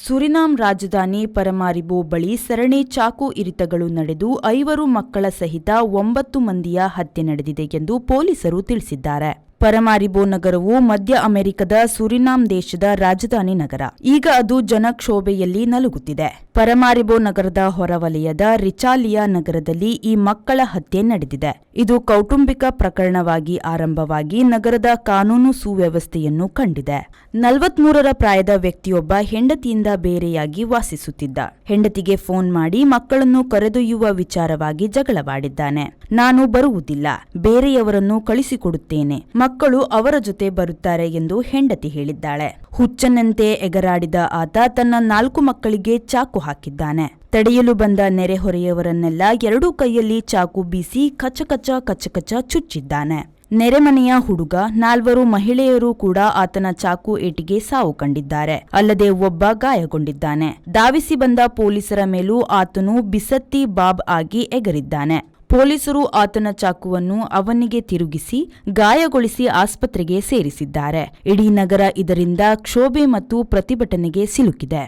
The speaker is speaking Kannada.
ಸುರಿನಾಮ್ ರಾಜಧಾನಿ ಪರಮಾರಿಬೋ ಬಳಿ ಸರಣಿ ಚಾಕು ಇರಿತಗಳು ನಡೆದು 5 ಮಕ್ಕಳ ಸಹಿತ 9 ಮಂದಿಯ ಹತ್ಯೆ ನಡೆದಿದೆ ಎಂದು ಪೊಲೀಸರು ತಿಳಿಸಿದ್ದಾರೆ. ಪರಮಾರಿಬೋ ನಗರವು ಮಧ್ಯ ಅಮೆರಿಕದ ಸುರಿನಾಮ್ ದೇಶದ ರಾಜಧಾನಿ ನಗರ. ಈಗ ಅದು ಜನಕ್ಷೋಭೆಯಲ್ಲಿ ನಲುಗುತ್ತಿದೆ. ಪರಮಾರಿಬೋ ನಗರದ ಹೊರವಲಯದ ರಿಚಾಲಿಯಾ ನಗರದಲ್ಲಿ ಈ ಮಕ್ಕಳ ಹತ್ಯೆ ನಡೆದಿದೆ. ಇದು ಕೌಟುಂಬಿಕ ಪ್ರಕರಣವಾಗಿ ಆರಂಭವಾಗಿ ನಗರದ ಕಾನೂನು ಸುವ್ಯವಸ್ಥೆಯನ್ನು ಕಂಡಿದೆ. 43ರ ಪ್ರಾಯದ ವ್ಯಕ್ತಿಯೊಬ್ಬ ಹೆಂಡತಿಯಿಂದ ಬೇರೆಯಾಗಿ ವಾಸಿಸುತ್ತಿದ್ದ. ಹೆಂಡತಿಗೆ ಫೋನ್ ಮಾಡಿ ಮಕ್ಕಳನ್ನು ಕರೆದೊಯ್ಯುವ ವಿಚಾರವಾಗಿ ಜಗಳವಾಡಿದ್ದಾನೆ. ನಾನು ಬರುವುದಿಲ್ಲ, ಬೇರೆಯವರನ್ನು ಕಳಿಸಿಕೊಡುತ್ತೇನೆ, ಮಕ್ಕಳು ಅವರ ಜೊತೆ ಬರುತ್ತಾರೆ ಎಂದು ಹೆಂಡತಿ ಹೇಳಿದ್ದಾಳೆ. ಹುಚ್ಚನಂತೆ ಎಗರಾಡಿದ ಆತ ತನ್ನ 4 ಮಕ್ಕಳಿಗೆ ಚಾಕು ಹಾಕಿದ್ದಾನೆ. ತಡೆಯಲು ಬಂದ ನೆರೆಹೊರೆಯವರನ್ನೆಲ್ಲ 2 ಕೈಯಲ್ಲಿ ಚಾಕು ಬೀಸಿ ಕಚಕಚ ಚುಚ್ಚಿದ್ದಾನೆ. ನೆರೆಮನೆಯ ಹುಡುಗ, 4 ಮಹಿಳೆಯರು ಕೂಡ ಆತನ ಚಾಕು ಏಟಿಗೆ ಸಾವು ಕಂಡಿದ್ದಾರೆ. ಅಲ್ಲದೆ ಒಬ್ಬ ಗಾಯಗೊಂಡಿದ್ದಾನೆ. ಧಾವಿಸಿ ಬಂದ ಪೊಲೀಸರ ಮೇಲೂ ಆತನು ಬಿಸತ್ತಿ ಬಾಬ್ ಆಗಿ ಎಗರಿದ್ದಾನೆ. ಪೊಲೀಸರು ಆತನ ಚಾಕುವನ್ನು ಅವನಿಗೆ ತಿರುಗಿಸಿ ಗಾಯಗೊಳಿಸಿ ಆಸ್ಪತ್ರೆಗೆ ಸೇರಿಸಿದ್ದಾರೆ. ಇಡೀ ನಗರ ಇದರಿಂದ ಕ್ಷೋಭೆ ಮತ್ತು ಪ್ರತಿಭಟನೆಗೆ ಸಿಲುಕಿದೆ.